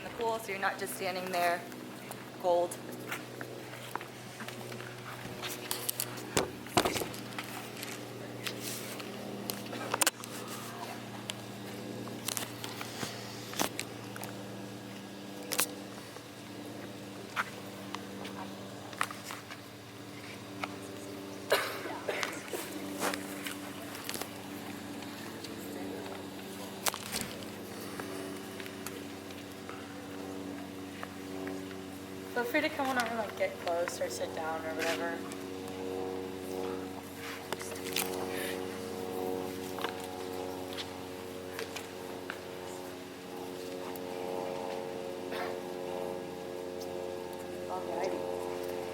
the pool so you're not just standing there cold. Feel free to come on over and like get close or sit down or whatever. Alrighty.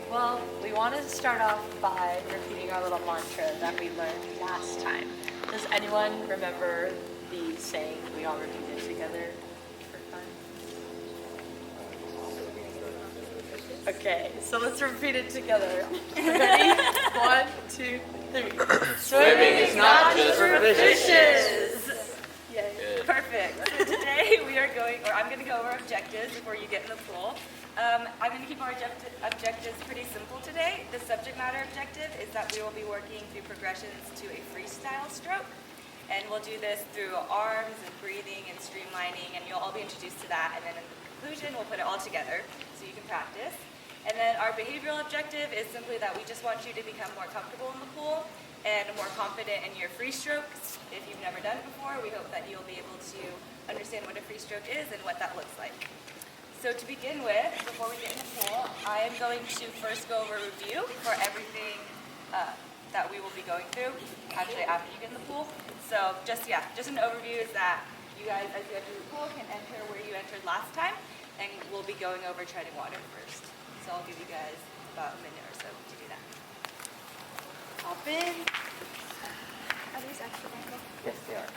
Well, we want to start off by repeating our little mantra that we learned last time. Does anyone remember the saying we all repeated together for fun? Okay, so let's repeat it together. Ready? 1, 2, 3. Swimming is not just for fishes. Yay. Good. Perfect. So today I'm going to go over objectives before you get in the pool. I'm going to keep our objectives pretty simple today. The subject matter objective is that we will be working through progressions to a freestyle stroke. And we'll do this through arms and breathing and streamlining, and you'll all be introduced to that. And then in the conclusion, we'll put it all together so you can practice. And then our behavioral objective is simply that we just want you to become more comfortable in the pool and more confident in your free strokes. If you've never done it before, we hope that you'll be able to understand what a free stroke is and what that looks like. So to begin with, before we get in the pool, I am going to first go over a review for everything that we will be going through, actually after you get in the pool. So just an overview is that you guys, as you enter the pool, can enter where you entered last time, and we'll be going over treading water first. So I'll give you guys about a minute or so to do that. Hop in. Are these extra bundles? Yes, they are.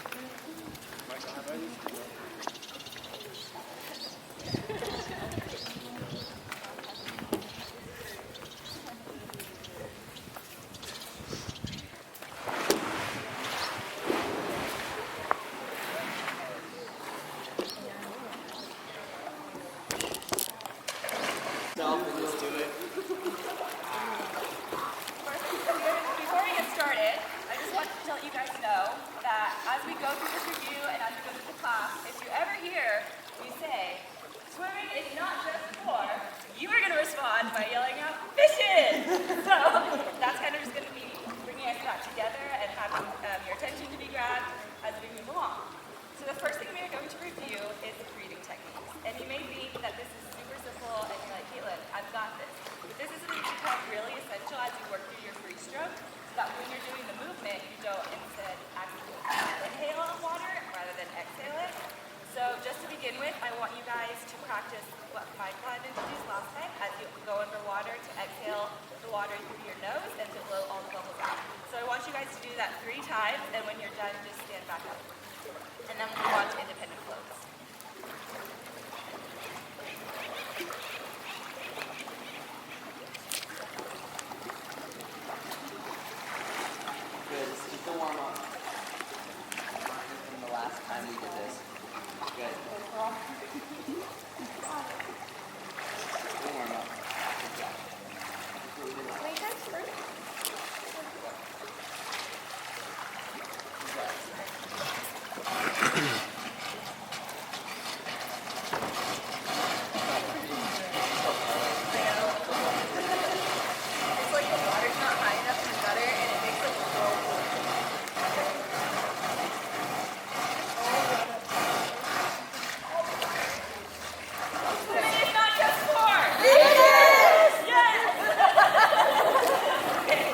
Before we get started, I just want to let you guys know that as we go through this review and as we go through the class, if you ever hear me say, swimming is not just for, you are going to respond by yelling out, fishes! So that's kind of just going to be bringing us back together and having your attention to be grabbed as we move along. So the first thing we are going to review is the breathing techniques. And you may think that this is super simple and you're like, Caitlin, I've got this. But this is going to become really essential as you work through your free stroke, so that when you're doing the movement, you don't instead accidentally inhale the water rather than exhale it. So just to begin with, I want you guys to practice what Michael had introduced last time as you go underwater to exhale the water through your nose and to blow all the bubbles out. So I want you guys to do that 3 times, and when you're done, just stand back up. And then we'll move on to independent floats. Good. This is just a warm up. From the last time we did this. Good. Good warm up. Good job. Wait, that's first. It's like the water's not high enough in the gutter and it makes like a whirlpool. Swimming is not just for fishes! Yes! Okay,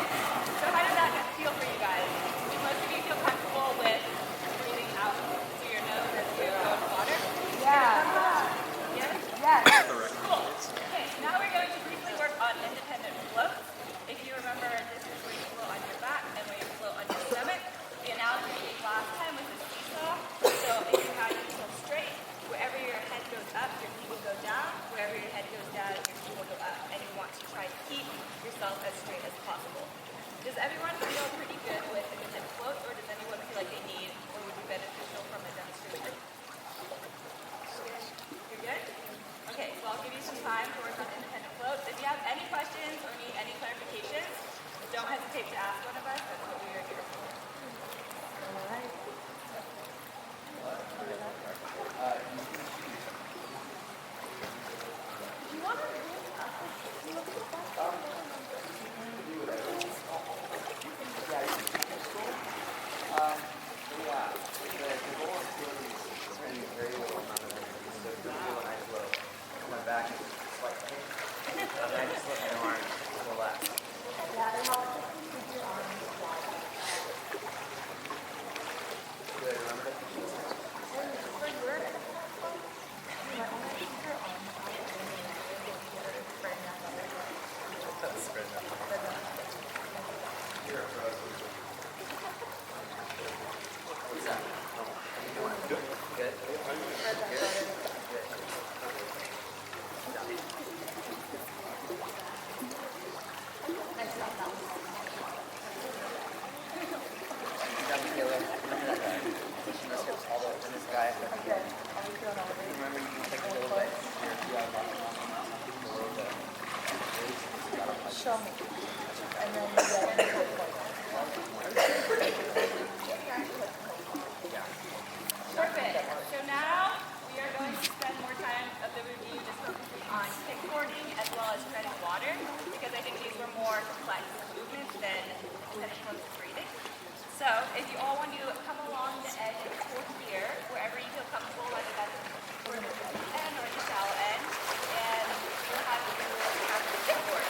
so how does that feel for you guys? Do most of you feel comfortable with breathing out through your nose as you go in the water? Yes? Yes. Cool. Okay, now we're going to briefly work on independent floats. If you remember, this is where you float on your back and where you float on your stomach. The analogy we did last time was a seesaw. So if you had your heel straight, wherever your head goes up, your feet will go down. Wherever your head goes down, your feet will go up. And you want to try to keep yourself as straight as possible. Does everyone feel pretty good with independent floats, or does anyone feel like they need or would be beneficial from a demonstration? You're good? time to work on independent floats. If you have any questions or need any clarifications, don't hesitate to ask one of us. That's what we are here for. The goal is to spend very little amount of energy. So if you do when I float, my back is slightly, and I just let my arms relax. Good, remember to keep this. What's that? Good. Show me. And then Perfect. So now we are going to spend more time of the review just focusing on kickboarding as well as treading water, because I think these were more complex movements than treading floats and breathing. So if you all want to come along the edge toward here, wherever you feel comfortable, whether that's toward the end or the shallow end, and we'll have you have the kickboard.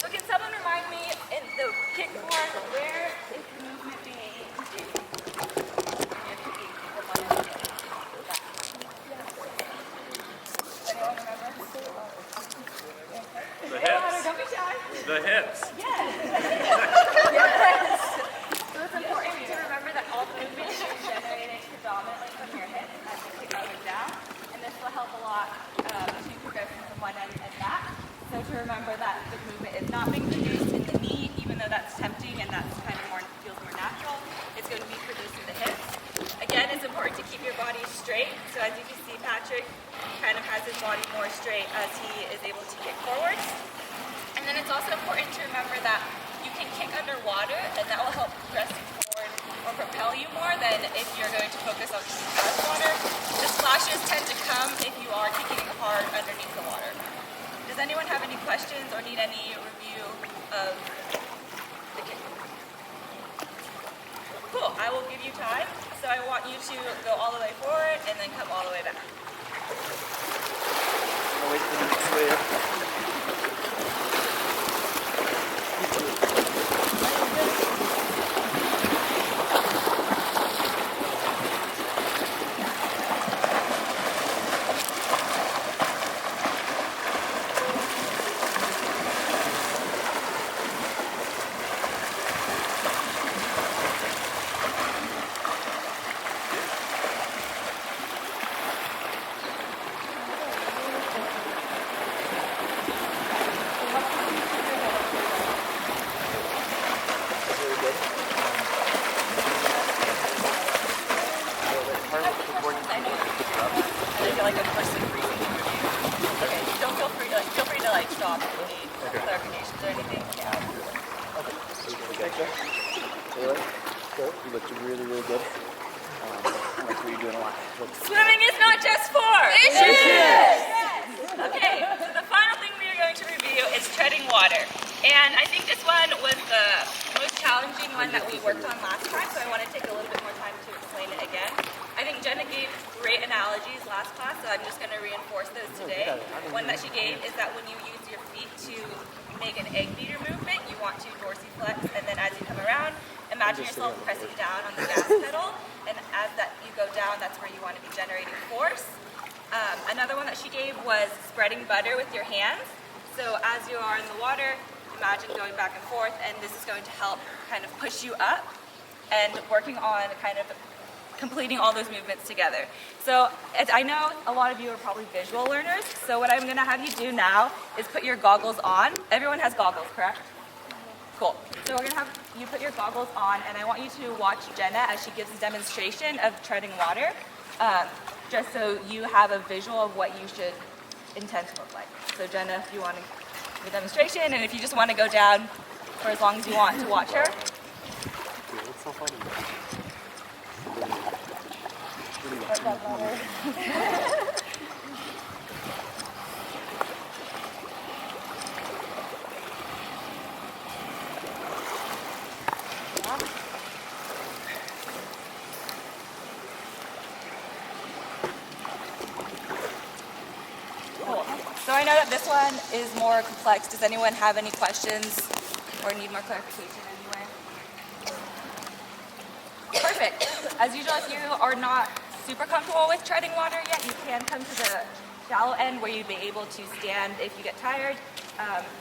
So can someone remind me in the kickboard, where is the movement being introduced? Anyone remember? The Hey, Lauder, hips. don't be shy. The hips. Yes. Yes. So it's important to remember that all the movement is generated predominantly from your hips as you kick up and down, and this will help a lot to progression from one end and back. So to remember that the movement is not being produced in the knee, even though that's tempting and that's kind of more feels more natural. It's going to be produced in the hips. Again, it's important to keep your body straight. So as you can see, Patrick kind of has his body more straight as he is able to kick forward. And then it's also important to remember that you can kick underwater, and that will help press you forward or propel you more than if you're going to focus on kicking out of water. The splashes tend to come if you are kicking hard underneath the water. Does anyone have any questions or need any review of the kick? Cool, I will give you time. So I want you to go all the way forward and then come all the way back. Wait for the next wave. I feel like a person breathing. Okay, don't feel free to stop if you need clarifications or anything. Yeah. Taylor, you looked really, really good. I like what you're doing a lot. Swimming is not just for fishes! Okay, so the final thing we are going to review is treading water. And I think this one was the most challenging one that we worked on last time, so I want to take a little bit more time to explain it again. I think Jenna gave great analogies last class, so I'm just going to reinforce those today. One that she gave is that when you use your feet to make an egg beater movement, you want to dorsiflex, and then as you come around, imagine yourself pressing down on the gas pedal, and as that you That's where you want to be generating force. Another one that she gave was spreading butter with your hands. So as you are in the water, imagine going back and forth, and this is going to help kind of push you up and working on kind of completing all those movements together. So I know a lot of you are probably visual learners, so what I'm going to have you do now is put your goggles on. Everyone has goggles, correct? Cool. So we're going to have you put your goggles on, and I want you to watch Jenna as she gives a demonstration of treading water, just so you have a visual of what you should intend to look like. So Jenna, if you want to give a demonstration, and if you just want to go down for as long as you want to watch her. Cool. So I know that this one is more complex. Does anyone have any questions or need more clarification anywhere? Perfect. As usual, if you are not super comfortable with treading water yet, you can come to the shallow end where you'd be able to stand if you get tired.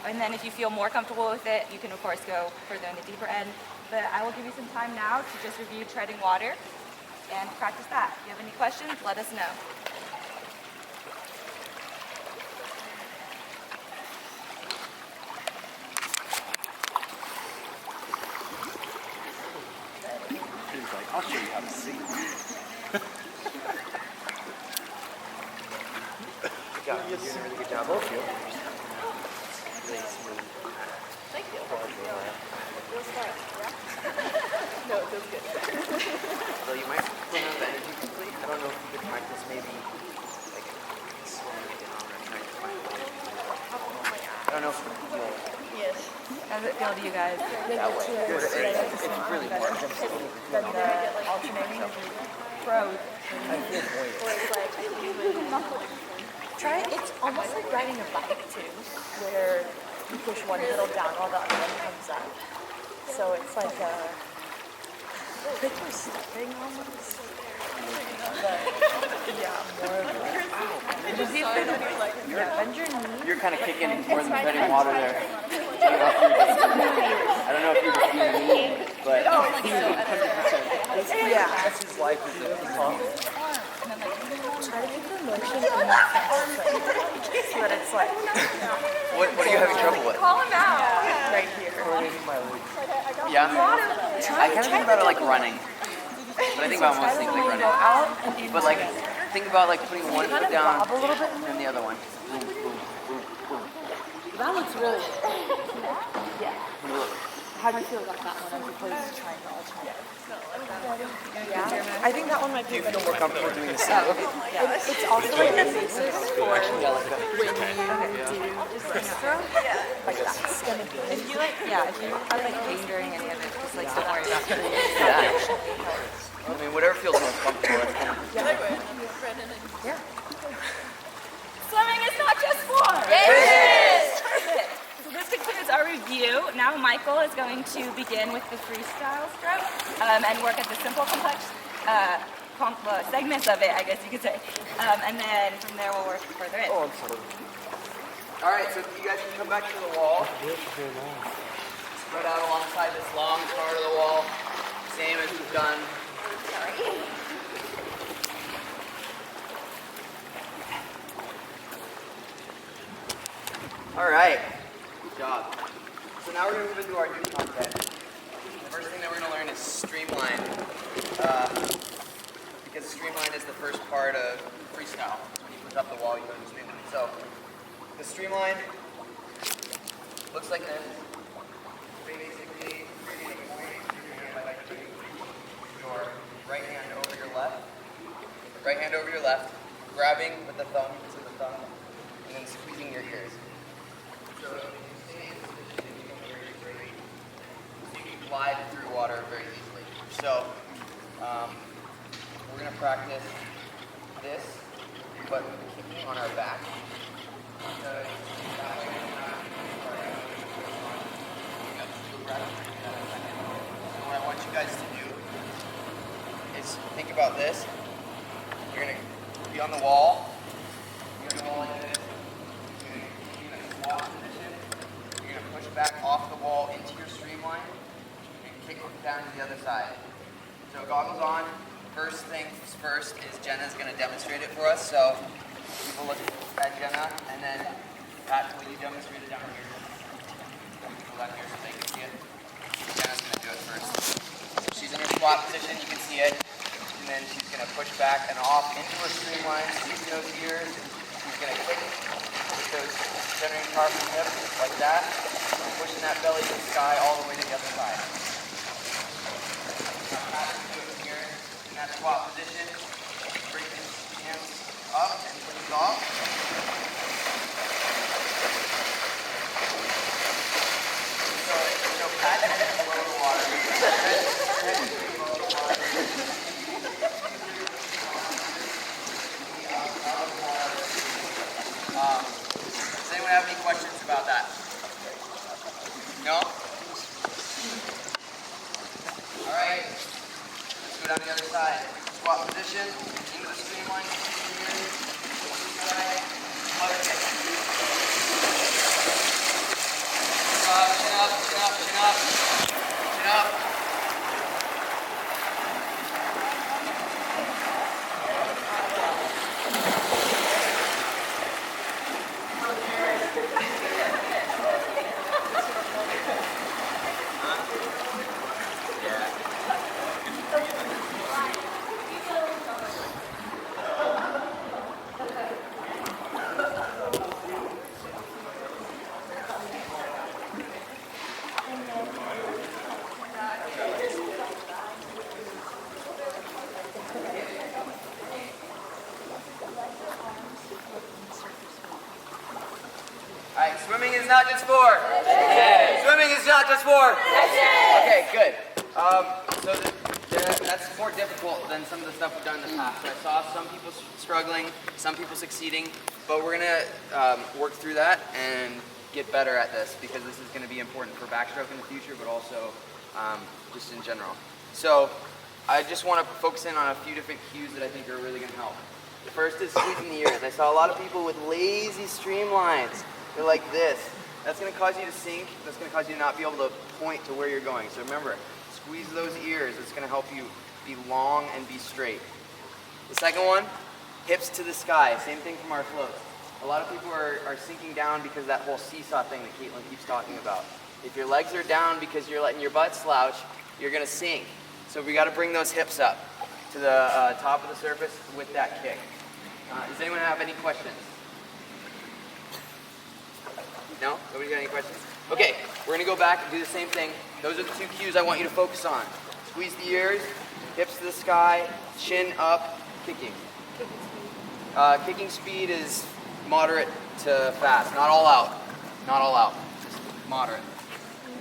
And then if you feel more comfortable with it, you can of course go further in the deeper end. But I will give you some time now to just review treading water and practice that. If you have any questions, let us know. He's like, I'll show you how to sing. Good job. You're doing a really good job, both of you. Really smooth. Thank you. No, it feels good. Although you might run out of energy quickly. I don't know if you could practice maybe like slowing down or trying to find water. I don't know if you'll. Yes. How does it feel to you guys? That way. It's really hard. Then the alternating Pros. I feel weight. Try it. It's almost like riding a bike too, where you push one pedal down while the other one comes up. So it's like a, like you're stepping almost. Yeah, more of a. Just bend your knee. You're kind of kicking more than treading water there. I don't know if you're just being mean, but 100%. Yeah. That's his life is a song. Try to keep the motion in that fast, so that it's like What are you having trouble with? Call him out. right here. Yeah? I kind of think about it like running. But I think about most things like running. Out and in. But like, think about like putting one Kind foot of down bob a little bit. and then the other one. Boom, boom, boom, boom. That looks really good. Yeah. How do you feel about that one as opposed to trying to alternate? Yeah, I think that one might Do be you better. feel more comfortable doing the same? It's also like a basis for when you do wrist throw. Like that's gonna be. If you like, yeah, if you have like pain during any of it, just like don't worry about it. Yeah. I mean, whatever feels most comfortable. That's kind of. Yeah. Swimming is not just fun. Yes! Perfect. So this concludes our review. Now Michael is going to begin with the freestyle stroke and work at the simple complex segments of it, I guess you could say. And then from there we'll work further in. Oh, I'm sorry. All right, so you guys can come back to the wall. Spread out alongside this long part of the wall. Same as we've done. All right, good job. So now we're going to move into our new content. The first thing that we're going to learn is streamline. Because streamline is the first part of freestyle. When you push up the wall, you go to streamline. So the streamline looks like this. Basically, you're going to point your hand by putting your right hand over your left. Right hand over your left, grabbing with the thumb, to the thumb, and then squeezing your ears. So you stay in this position, you can very, very, so you can glide through water very easily. So we're going to practice this, but kicking on our back. Because what I want you guys to do is think about this. you're going to be on the wall. You're going to wall like this. You're going to squat position. You're going to push back off the wall into your streamline and kick it down to the other side. So goggles on. First things first is Jenna's going to demonstrate it for us. So people look at Jenna, and then Pat, will you demonstrate it down here? People down here so they can see it. Jenna's going to do it first. So she's in her squat position, you can see it. And then she's going to push back and off into her streamline, using those ears. She's going to kick with those centering power from hips like that, and pushing that belly to the sky all the way to the other side. Now Pat is going to do it here in that squat position. Bring his hands up and push it off. So Pat is below the water. Does anyone have any questions about that? No? All right. Let's go down to the other side. Squat position, into the streamline, side, mother kick. Chin up, chin up, chin up, chin up. All right, swimming is not just for? Swimming is not just for? Okay, good. That's more difficult than some of the stuff we've done in the past. I saw some people struggling, some people succeeding, but we're going to work through that and get better at this because this is going to be important for backstroke in the future, but also just in general. So I just want to focus in on a few different cues that I think are really going to help. The first is squeezing the ears. I saw a lot of people with lazy streamlines. They're like this. That's going to cause you to sink. That's going to cause you to not be able to point to where you're going. So remember, squeeze those ears. It's going to help you be long and be straight. The second one, hips to the sky. Same thing from our floats. A lot of people are sinking down because of that whole seesaw thing that Caitlin keeps talking about. If your legs are down because you're letting your butt slouch, you're going to sink. So we got to bring those hips up to the top of the surface with that kick. Does anyone have any questions? No? Nobody got any questions? Okay, we're going to go back and do the same thing. Those are the two cues I want you to focus on. Squeeze the ears, hips to the sky, chin up, kicking. Kicking speed is moderate to fast. Not all out. Not all out. Just moderate.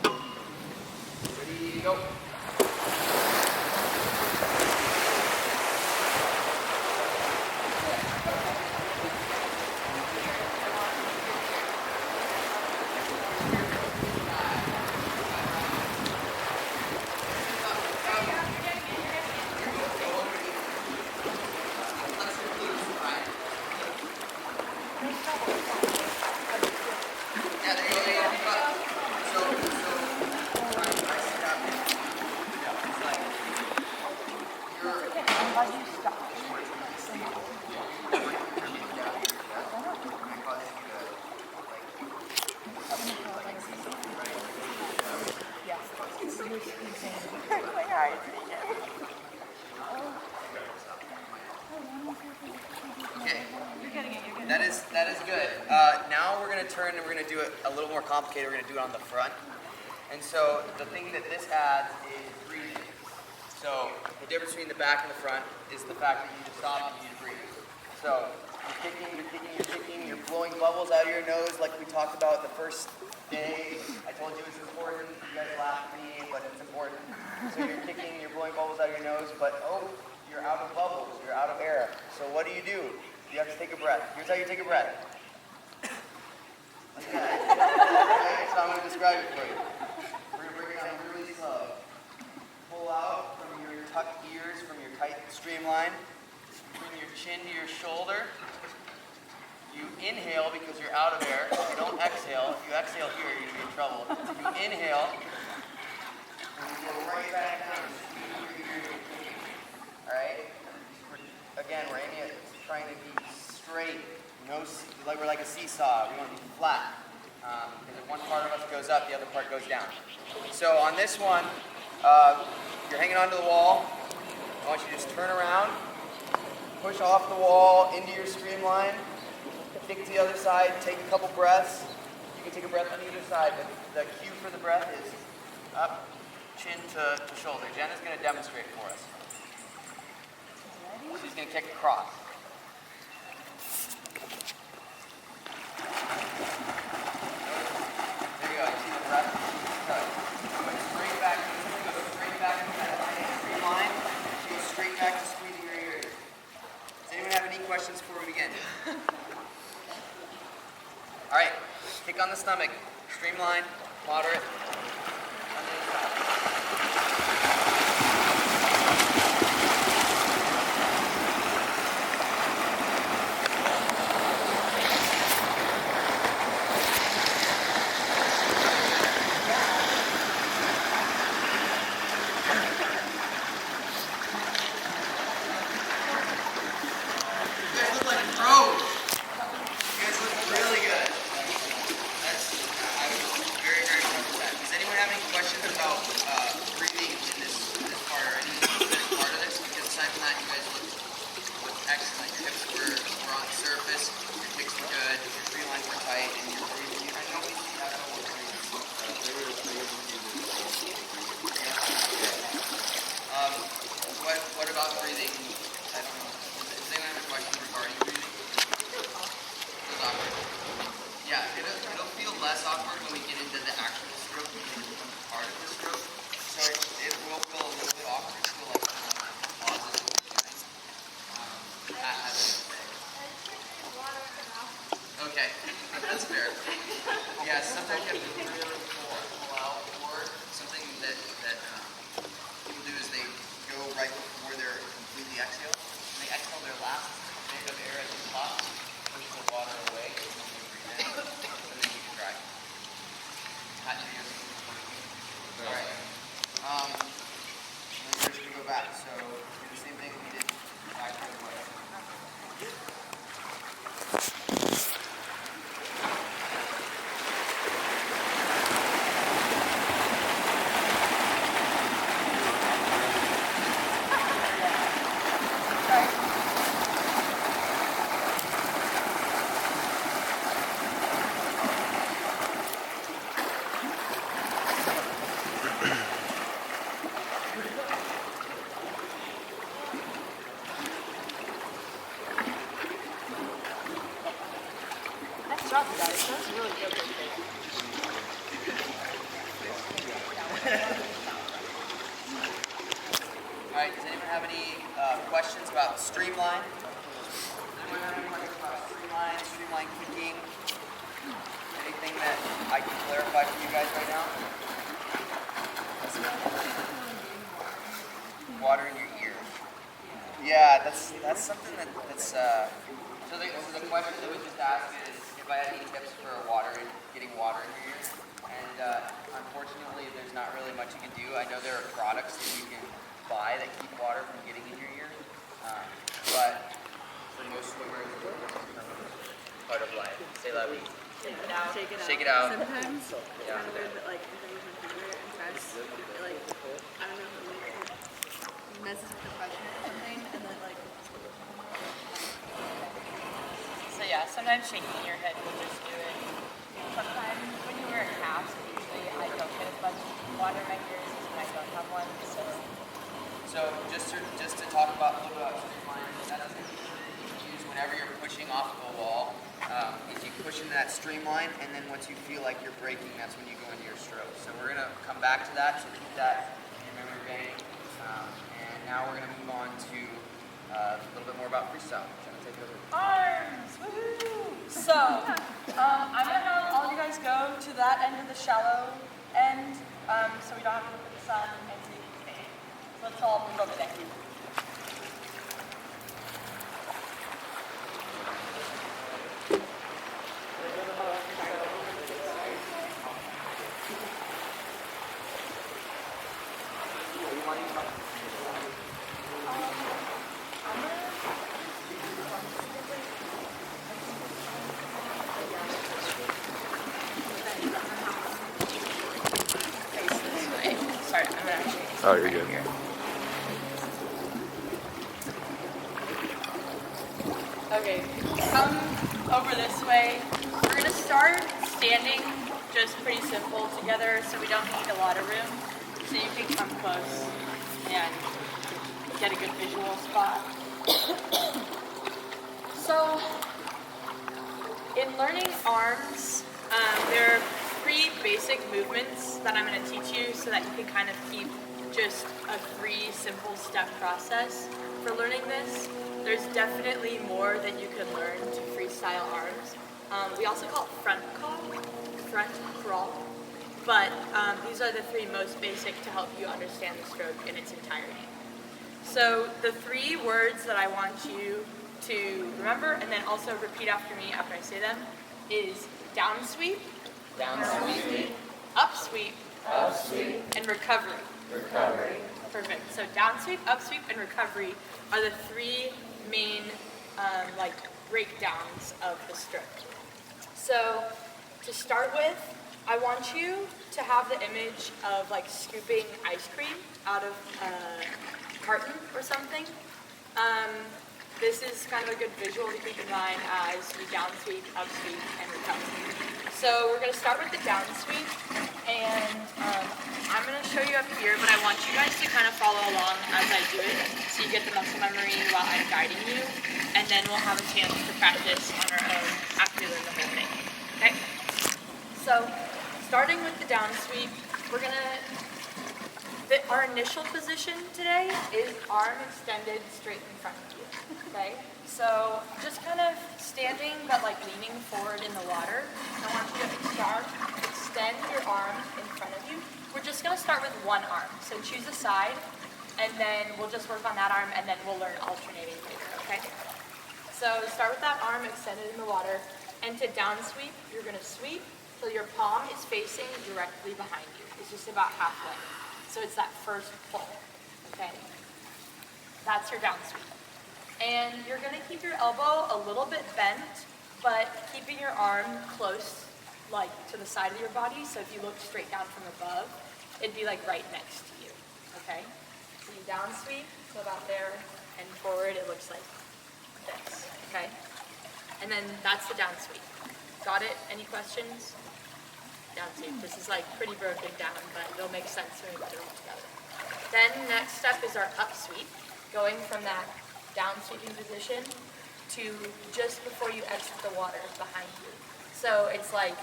Ready, go. That is good. Now we're going to turn and we're going to do it a little more complicated. We're going to do it on the front. And so the thing that this adds is breathing. So the difference between the back and the front is the fact that you need to stop and you need to breathe. So you're kicking, you're kicking, you're kicking, you're blowing bubbles out of your nose like we talked about the first day. I told you it's important. You guys laughed at me, but it's important. So you're kicking, you're blowing bubbles out of your nose, but you're out of bubbles, you're out of air. So what do? You have to take a breath. Here's how you take a breath. Like that. Okay, so I'm going to describe it for you. We're going to bring it down really slow. Pull out from your tucked ears, from your tight streamline. bring your chin to your shoulder. You inhale because you're out of air. You don't exhale. If you exhale here, you're going to be in trouble. So you inhale, and you go right back down. All right? Again, we're aiming at trying to be straight. Like we're like a seesaw. We want to be flat. Because if one part of us goes up, the other part goes down. So on this one, you're hanging onto the wall. I want you to just turn around, push off the wall into your streamline, kick to the other side, take a couple breaths. You can take a breath on either side, but the cue for the breath is up, chin to shoulder. Jenna's going to demonstrate for us. She's going to kick across. There you go. You see the breath? Good. Go straight back. Go straight back to that straight line. Go straight back to squeezing your ears. Does anyone have any questions before we begin? All right. Kick on the stomach. Streamline. Moderate. On the other side. What about breathing? I don't know. Does anyone have a question regarding breathing? Feels awkward. Yeah, it'll feel less awkward when we get into the actual stroke because it becomes part of the stroke. So it will feel a little bit awkward to feel like pauses in the Okay, that's fair. Yeah, sometimes you have to really pull out more. Something that people do is they go right before they're completely exhale. When they exhale their last bit of air at the top, push the water away, and then they breathe in, and then you can dry. Hatch your ears. Alright. And then we're just going to go back. So do the same thing we did back the other way. Nice job, guys. That was really good. All right, does anyone have any questions about streamline? Does anyone have any questions about streamline kicking? Anything that I can clarify for you guys right now? Water in your ear. Yeah, that's something that's so the question that we just asked is if I had any tips for getting water in your ear. And unfortunately, there's not really much you can do. I know there are products that you can buy that keep water from getting in your ear. But for most swimmers, it's part of life. Say loud. Shake it out. Shake it out. Sometimes, Yeah. kind of weird, but like if I use my finger and press, it like, I don't know, it messes with the pressure or something, and then like, So yeah, sometimes shaking your head will just do it. Sometimes when you wear a cast, usually I don't get as much water in my ears as when I don't have one. So just to talk about a little bit about streamline, that's something you can use whenever you're pushing off the wall. Is you push into that streamline, and then once you feel like you're breaking, that's when you go into your stroke. So we're gonna come back to that. So keep that in your memory bank. And now we're gonna move on to a little bit more about freestyle. Jenna, take it over. Arms! Woohoo! So, I'm gonna have all you guys go to that end of the shallow end, so we don't have to look at the sun and see the thing. So let's all move over there. Oh, you're good. Here. Okay, come over this way. We're gonna start standing just pretty simple together so we don't need a lot of room. So you can come close and get a good visual spot. So, in learning arms, there are 3 basic movements that I'm gonna teach you so that you can kind of keep just a 3 simple step process for learning this. There's definitely more that you can learn to freestyle arms. We also call it front crawl, but these are the 3 most basic to help you understand the stroke in its entirety. So the 3 words that I want you to remember and then also repeat after me after I say them is down sweep, up sweep, and recovery. Perfect. So down sweep, up sweep, and recovery are the 3 main breakdowns of the stroke. So to start with, I want you to have the image of like scooping ice cream out of a carton or something. This is kind of a good visual to keep in mind as we down sweep, up sweep, and recover. So we're going to start with the down sweep, and I'm going to show you up here, but I want you guys to kind of follow along as I do it, so you get the muscle memory while I'm guiding you, and then we'll have a chance to practice on our own after we learn the whole thing. Okay? So starting with the down sweep, our initial position today is arm extended straight in front of you. Okay? So just kind of standing but like leaning forward in the water. I want you to extend your arm in front of you. We're just going to start with one arm. So choose a side, and then we'll just work on that arm, and then we'll learn alternating later. Okay? So start with that arm extended in the water, and to down sweep, you're going to sweep so your palm is facing directly behind you. It's just about halfway. So it's that first pull, okay? That's your down sweep. And you're gonna keep your elbow a little bit bent, but keeping your arm close, like to the side of your body. So if you look straight down from above, it'd be like right next to you, okay? So you down sweep, so about there, and forward, it looks like this, okay? And then that's the down sweep. Got it? Any questions? Down sweep. This is like pretty broken down, but it'll make sense when we put it all together. Then next step is our up sweep, going from that down sweeping position to just before you exit the water behind you. So it's like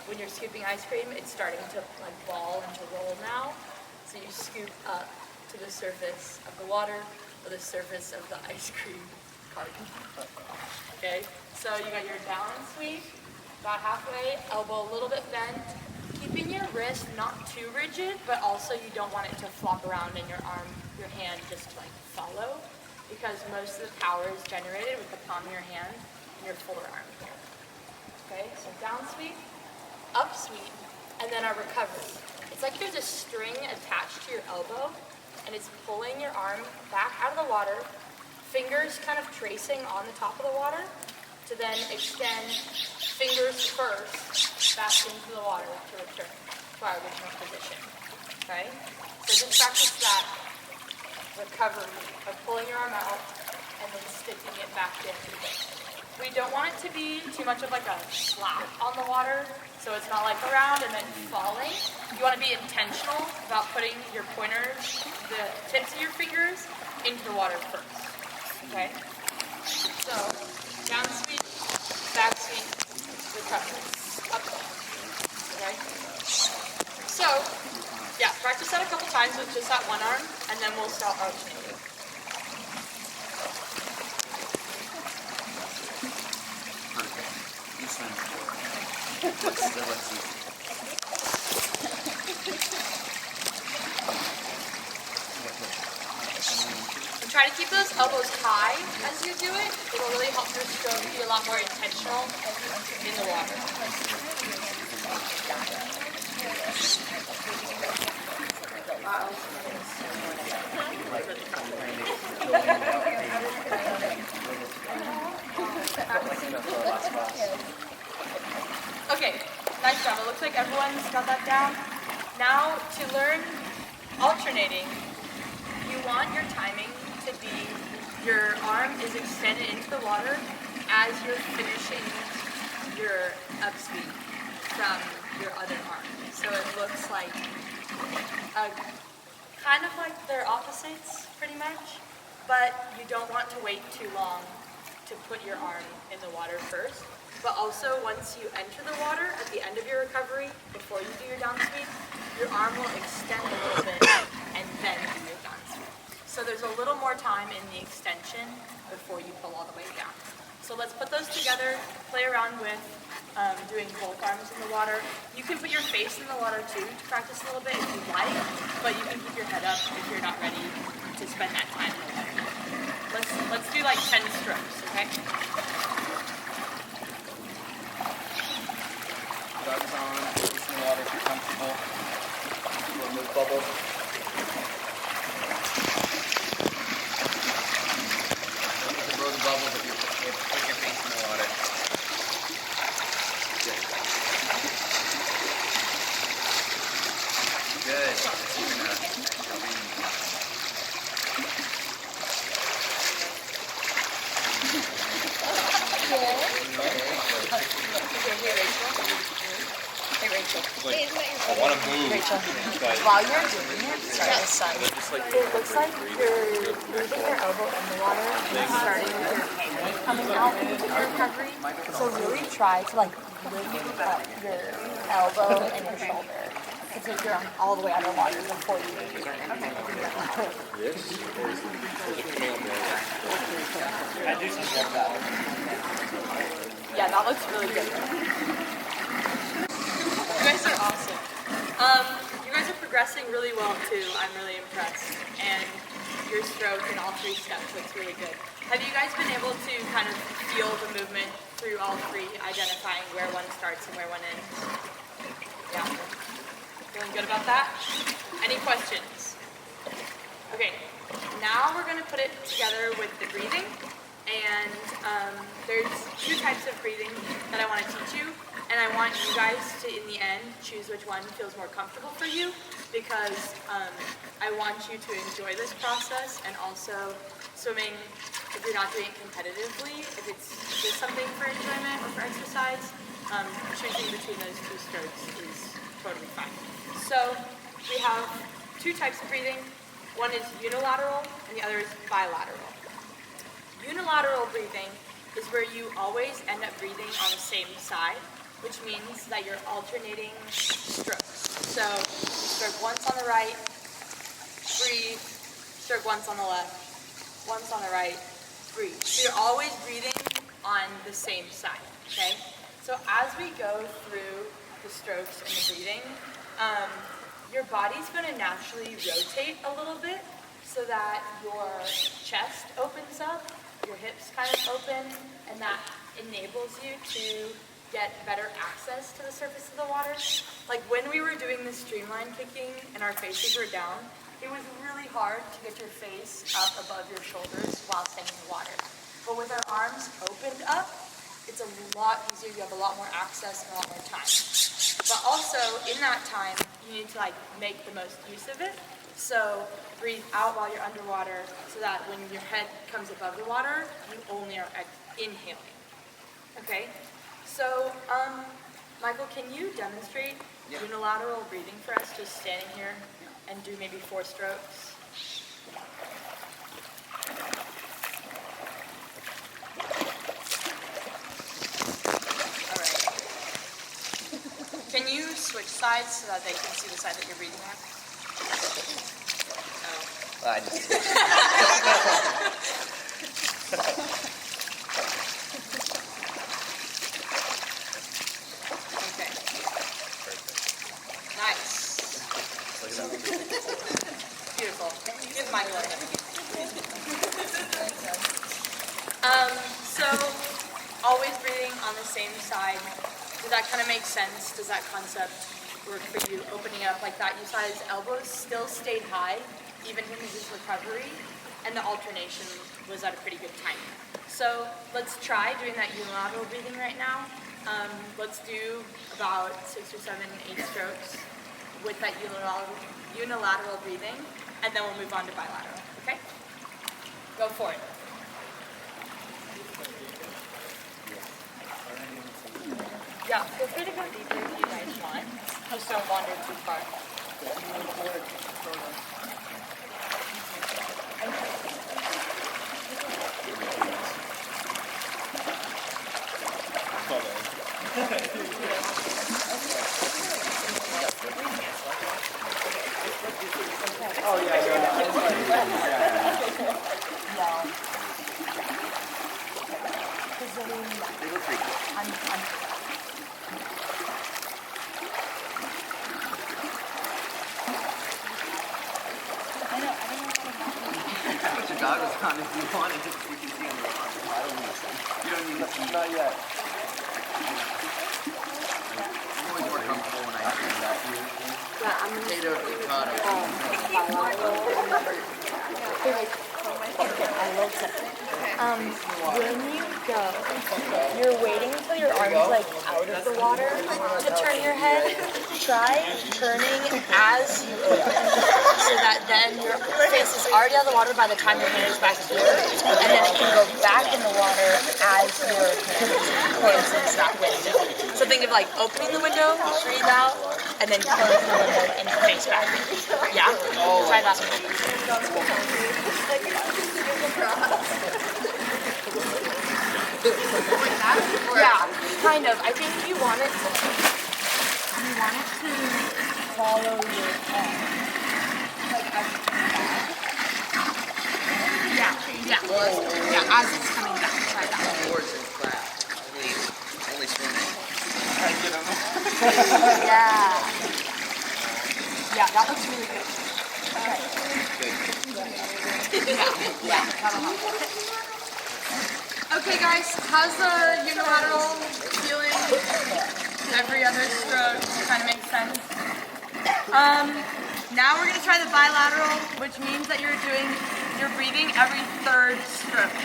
when you're scooping ice cream, it's starting to like ball and to roll now. So you scoop up to the surface of the water or the surface of the ice cream carton. Okay, so you got your down sweep, about halfway, elbow a little bit bent, keeping your wrist not too rigid, but also you don't want it to flop around in your arm, your hand just to like follow, because most of the power is generated with the palm of your hand and your forearm here. Okay, so down sweep, up sweep, and then our recovery. It's like there's a string attached to your elbow, and it's pulling your arm back out of the water, fingers kind of tracing on the top of the water, to then extend fingers first back into the water to return to our original position. Okay? So just practice that recovery of pulling your arm out and then sticking it back in. We don't want it to be too much of like a slap on the water, so it's not like around and then falling. You want to be intentional about putting your pointers, the tips of your fingers, into the water first. Okay? So, down sweep, back sweep, recovery, up down. Okay? So, yeah, practice that a couple times with just that one arm, and then we'll start alternating. And try to keep those elbows high as you do it. It'll really help your stroke be a lot more intentional in the water. Okay, nice job. It looks like everyone's got that down. Now, to learn alternating, you want your timing to be your arm is extended into the water as you're finishing your upsweep from your other arm. So it looks like kind of like they're opposites pretty much, but you don't want to wait too long to put your arm in the water first. But also, once you enter the water at the end of your recovery, before you do your down sweep, your arm will extend a little bit and then do your down sweep. So there's a little more time in the extension before you pull all the way down. So let's put those together, play around with doing both arms in the water. You can put your face in the water too to practice a little bit if you like, but you can keep your head up if you're not ready to spend that time in the water. Let's do like 10 strokes, okay? Goggles on, face in the water if you're comfortable. Remove bubbles. Don't need to blow the bubbles if you put your face in the water. Good. Hey Rachel. Wait, isn't that your I want to move. While you're doing it, sorry, son. It looks like you're leaving your elbow in the water and starting with your hand coming out into your recovery. So really try to like lift up your elbow and your shoulder to take your arm all the way underwater before you do your turn. Yeah, that looks really good. You guys are awesome. You guys are progressing really well too. I'm really impressed. And your stroke in all three steps looks really good. Have you guys been able to kind of feel the movement through all three, identifying where one starts and where one ends? Yeah. Feeling good about that? Any questions? Okay. Now we're going to put it together with the breathing. And there's two types of breathing that I want to teach you. And I want you guys to, in the end, choose which one feels more comfortable for you, because I want you to enjoy this process. And also, swimming, if you're not doing it competitively, if it's just something for enjoyment or for exercise, choosing between those two strokes is totally fine. So we have two types of breathing. One is unilateral, and the other is bilateral. Unilateral breathing is where you always end up breathing on the same side, which means that you're alternating strokes. So you stroke once on the right, breathe, stroke once on the left, once on the right, breathe. So you're always breathing on the same side, okay? So as we go through the strokes and the breathing, your body's gonna naturally rotate a little bit so that your chest opens up, your hips kind of open, and that enables you to get better access to the surface of the water. Like when we were doing the streamline kicking and our faces were down, it was really hard to get your face up above your shoulders while staying in the water. But with our arms opened up, it's a lot easier, you have a lot more access and a lot more time. But also, in that time, you need to like make the most use of it. So breathe out while you're underwater so that when your head comes above the water, you only are inhaling. Okay? So, Michael, can you demonstrate unilateral breathing for us, just standing here and do maybe 4 strokes? All right. Can you switch sides so that they can see the side that you're breathing on? Oh. I just... Okay. Nice. Beautiful. Give Michael a hand. So always breathing on the same side. Does that kind of make sense? Does that concept work for you? Opening up like that. You saw his elbows still stayed high, even in his recovery, and the alternation was at a pretty good time. So let's try doing that unilateral breathing right now. Let's do about 6 or 7, 8 strokes. with that unilateral breathing, and then we'll move on to bilateral, okay? Go for it. Yeah, feel free to go deeper if you guys want. Just don't wander too far. Put your goggles on if you want it, just so you can see on the bottom. I don't need to. You don't need to. Not yet. I'm always more comfortable when I do that. Potato avocado. When you go, you're waiting until your arm's like out of the water to turn your head. Try turning as you open, so that then your face is already out of the water by the time your hand is back here, and then it can go back in the water as your hand closes that window. So think of like opening the window, breathe out, and then close the window and face back. Yeah? Try that one. Yeah, kind of. I think you want it to follow your head. Yeah, as it's coming back. Try that. Horse and clap. Only swimming. Yeah, that looks really good. Yeah, that'll help. Okay guys, how's the unilateral feeling? Every other stroke kind of makes sense. Now we're gonna try the bilateral, which means that you're breathing every third stroke.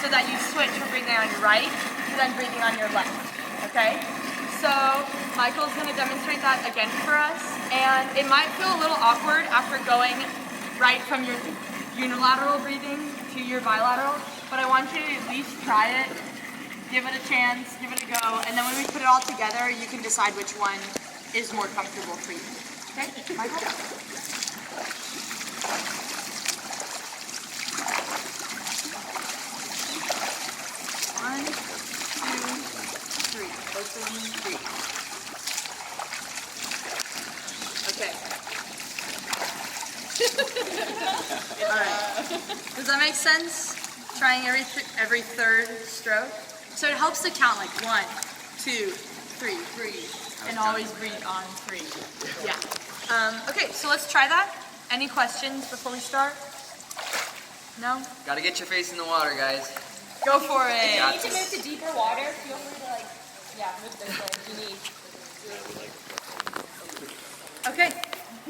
So that you switch from breathing on your right to then breathing on your left, okay? So Michael's gonna demonstrate that again for us. And it might feel a little awkward after going right from your unilateral breathing to your bilateral, but I want you to at least try it, give it a chance, give it a go, and then when we put it all together, you can decide which one is more comfortable for you. Okay, Michael? 1, 2, 3. Open, breathe. Okay. All right. Does that make sense? Trying every third stroke. So it helps to count like 1, 2, 3, breathe, and always breathe on 3. Yeah. Okay, so let's try that. Any questions before we start? No? Gotta get your face in the water, guys. Go for it. If you need to move to deeper water, feel free to move this way if you need. Okay,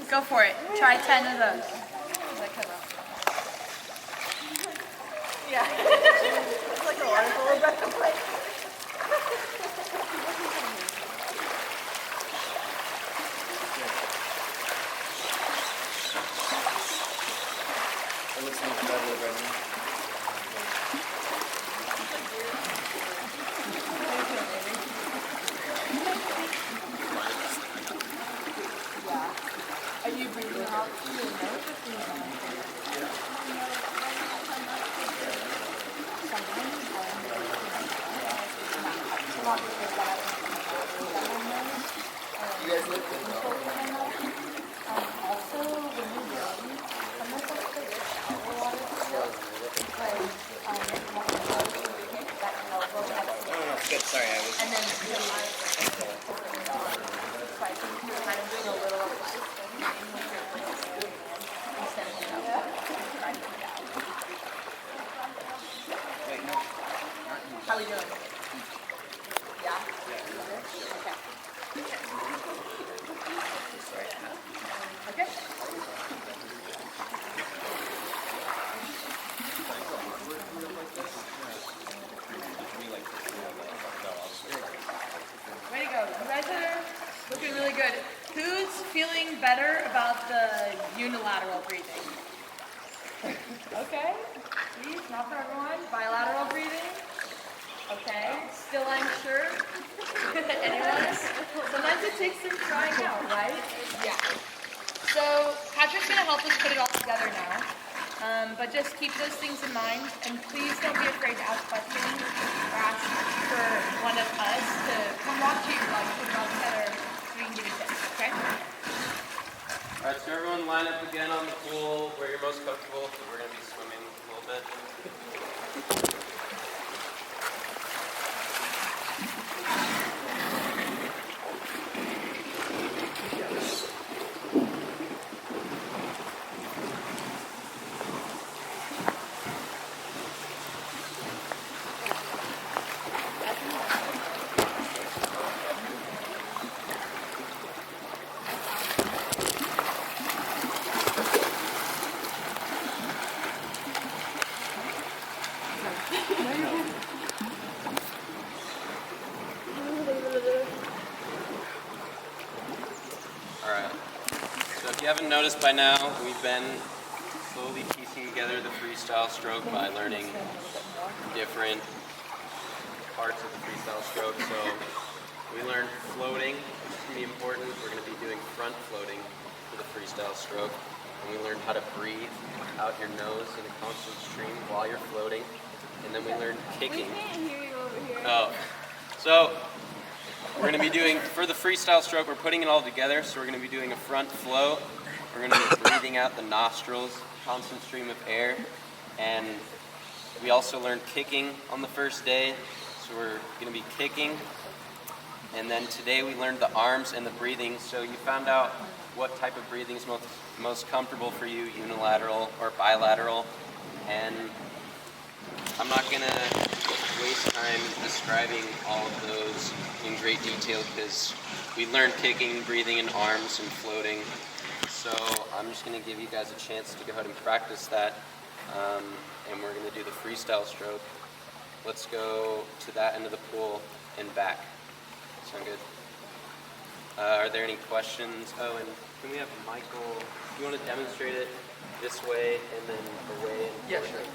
go for it. Try 10 of those. Yeah. It's like a water full of breath of life. It looks much better right now. Are you breathing out through your nose or through your mouth? You guys look good though. Also, when you breathe, sometimes that's the shower water because that elbow exhale. Good, sorry, I was. And then realize so I think you're kind of doing a little of life thing with your breath instead of trying to get out. Wait, no. How are we doing? Yeah? Okay. Okay. Way to go. You guys are looking really good. Who's feeling better unilateral breathing. Okay. Please, not for everyone. Bilateral breathing. Okay. Still unsure. Anyone? Sometimes it takes some trying out, right? Yeah. So Patrick's gonna help us put it all together now. But just keep those things in mind, and please don't be afraid to ask questions or ask for one of us to come watch you while you put it all together so we can give you tips, okay? All right, so everyone line up again on the pool where you're most comfortable, because we're going to be swimming a little bit. All right, so if you haven't noticed by now, we've been slowly piecing together the freestyle stroke by learning different parts of the freestyle stroke. So we learned floating, which is going to be important. We're going to be doing front floating for the freestyle stroke. And we learned how to breathe out your nose in a constant stream while you're floating. And then we learned kicking. We can't hear you over here. Oh, so we're going to be doing, for the freestyle stroke, we're putting it all together. So we're going to be doing a front float. We're going to be breathing out the nostrils, constant stream of air. And we also learned kicking on the first day. So we're going to be kicking. And then today we learned the arms and the breathing. So you found out what type of breathing is most comfortable for you, unilateral or bilateral. And I'm not going to waste time describing all of those in great detail because we learned kicking, breathing, and arms and floating. So I'm just going to give you guys a chance to go ahead and practice that. And we're going to do the freestyle stroke. Let's go to that end of the pool and back. Sound good? Are there any questions? Oh, and can we have Michael, do you want to demonstrate it this way and then away? And Yeah, forward? sure.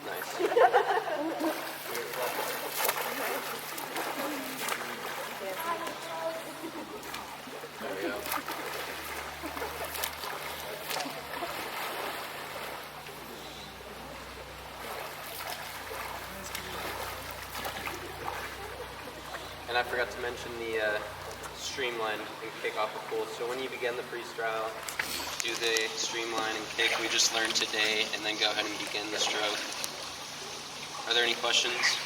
Nice. There we go. And I forgot to mention the streamline and kick off the pool. So when you begin the freestyle, do the streamline and kick we just learned today, and then go ahead and begin the stroke. Are there any questions?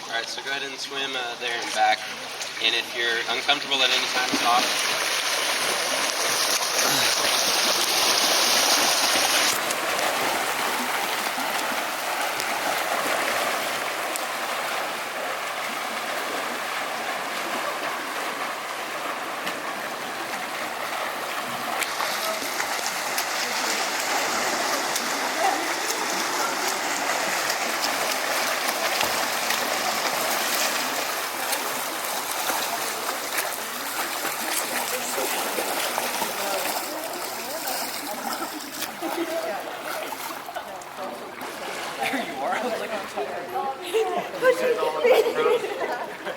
All right, so go ahead and swim there and back. And if you're uncomfortable at any time, stop.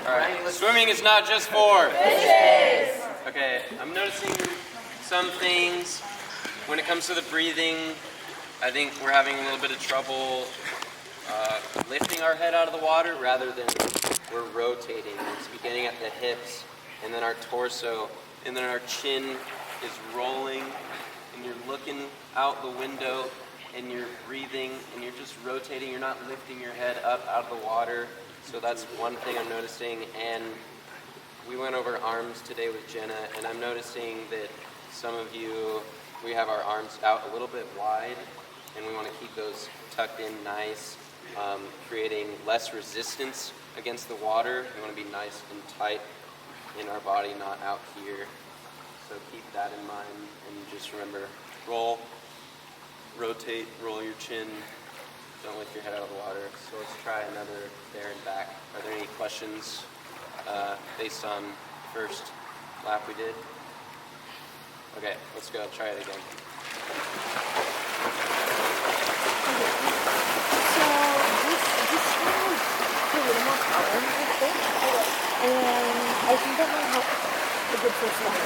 All right, swimming is not just for fishes. Okay, I'm noticing some things when it comes to the breathing. I think we're having a little bit of trouble lifting our head out of the water rather than we're rotating. It's beginning at the hips and then our torso and then our chin is rolling and you're looking out the window and you're breathing and you're just rotating. You're not lifting your head up out of the water. So that's one thing I'm noticing. And we went over arms today with Jenna, and I'm noticing that some of you, we have our arms out a little bit wide, and we want to keep those tucked in nice, creating less resistance against the water. We want to be nice and tight in our body, not out here. So keep that in mind, and just remember, roll, rotate, roll your chin, don't lift your head out of the water. So let's try another there and back. Are there any questions based on the first lap we did? Okay, let's go. Try it again. So this one is a little more common, I think. And I think that might help a good first one.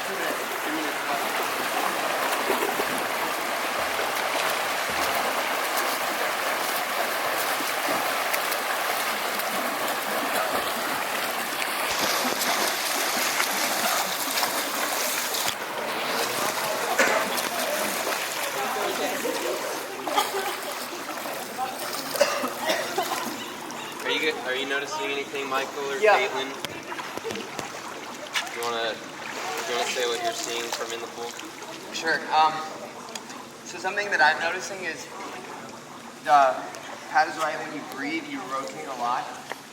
2 minutes. 2 minutes left. Are you noticing anything, Michael or Yeah. Caitlin? You wanna say what you're seeing from in the pool? Sure. So something that I'm noticing is Pat is right. When you breathe, you rotate a lot,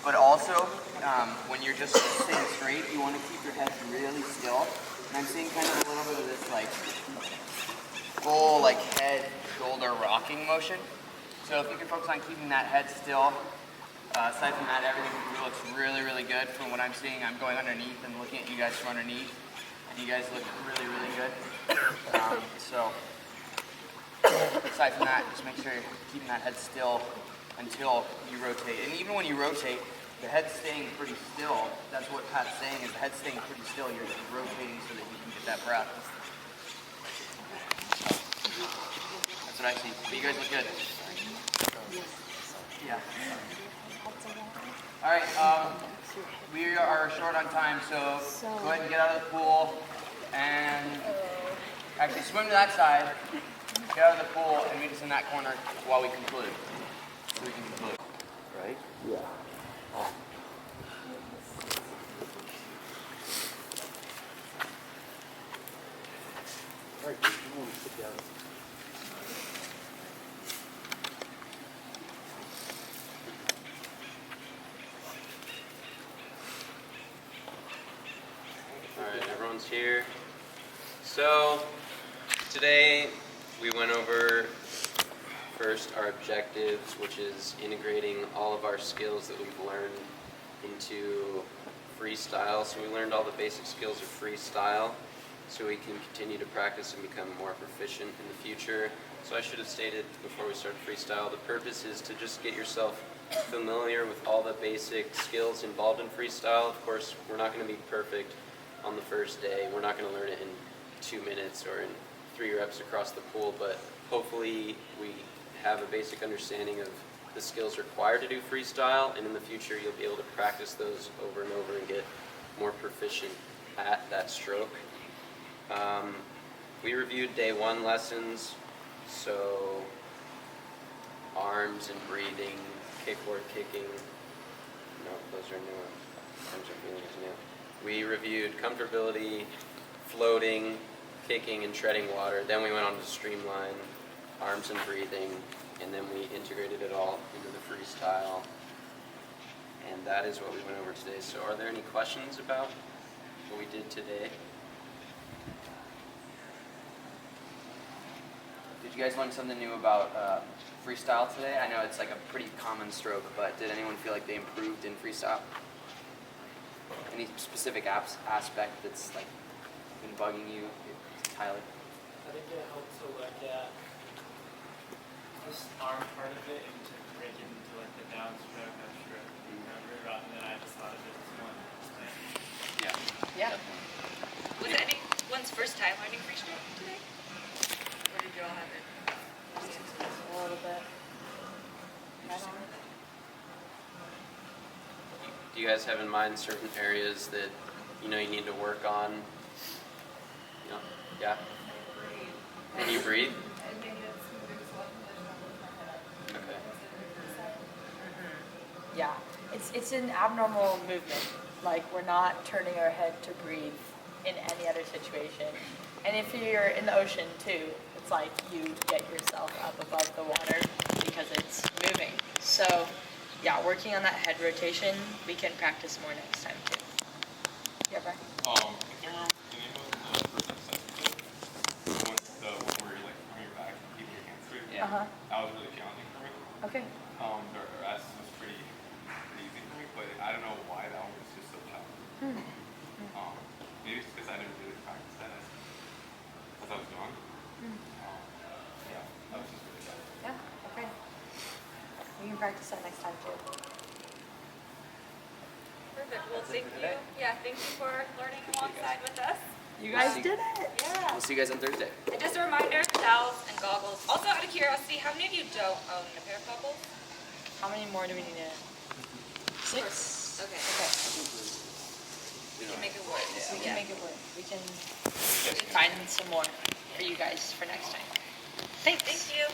but also when you're just staying straight, you want to keep your head really still. And I'm seeing kind of a little bit of this like full like head shoulder rocking motion. So if you can focus on keeping that head still. Aside from that, everything looks really, really good from what I'm seeing. I'm going underneath and looking at you guys from underneath, and you guys look really, really good. So, aside from that, just make sure you're keeping that head still until you rotate. And even when you rotate, the head's staying pretty still. That's what Pat's saying, is the head's staying pretty still. You're rotating so that you can get that breath. That's what I see. But you guys look good. Yeah. All right, we are short on time, so go ahead and get out of the pool and actually swim to that side, get out of the pool, and meet us in that corner while we conclude. So we can conclude. Right? Yeah. All right, you want to sit down. Here. So today we went over first our objectives, which is integrating all of our skills that we've learned into freestyle. So we learned all the basic skills of freestyle so we can continue to practice and become more proficient in the future. So I should have stated before we started freestyle, the purpose is to just get yourself familiar with all the basic skills involved in freestyle. Of course, we're not going to be perfect on the first day. We're not going to learn it in 2 minutes or in 3 reps across the pool, but hopefully we have a basic understanding of the skills required to do freestyle, and in the future you'll be able to practice those over and over and get more proficient at that stroke. We reviewed day 1 lessons, so arms and breathing, kickboard kicking. No, those are new ones. Arms and breathing is new. We reviewed comfortability, floating, kicking, and treading water. Then we went on to streamline, arms and breathing, and then we integrated it all into the freestyle. And that is what we went over today. So are there any questions about what we did today? Did you guys learn something new about freestyle today? I know it's like a pretty common stroke, but did anyone feel like they improved in freestyle? Any specific aspect that's like been bugging you, Tyler? I think it helped to look at this arm part of it and to break it into like the downstroke, upstroke, rather than I just thought of it as one thing. Yeah. Yeah. Was it anyone's first time learning freestyle today? Or did you all have it? A little bit. Do you guys have in mind certain areas that you know you need to work on? You know, yeah? Can you breathe? Okay. Yeah, it's an abnormal movement. Like, we're not turning our head to breathe in any other situation. And if you're in the ocean too, it's like you get yourself up above the water because it's moving. So yeah, working on that head rotation, we can practice more next time too. Yeah, Brian? Can you remember the name of the first episode? The one where you're like Uh-huh. That was really challenging for me. Okay. The rest was pretty easy for me, but I don't know why that one was just so challenging. Maybe it's because I didn't really practice that as I was going. Yeah, that was just really challenging. Yeah, okay. We can practice that next time too. Perfect. Well, thank you. Yeah, thank you for learning alongside with us. You guys did it! Yeah. We'll see you guys on Thursday. And just a reminder, towels and goggles. Also, out of curiosity, how many of you don't own a pair of goggles? How many more do we need? 6? Okay. Okay. We can make it work. We can make it work. We can find some more for you guys for next time. Thanks. Thank you.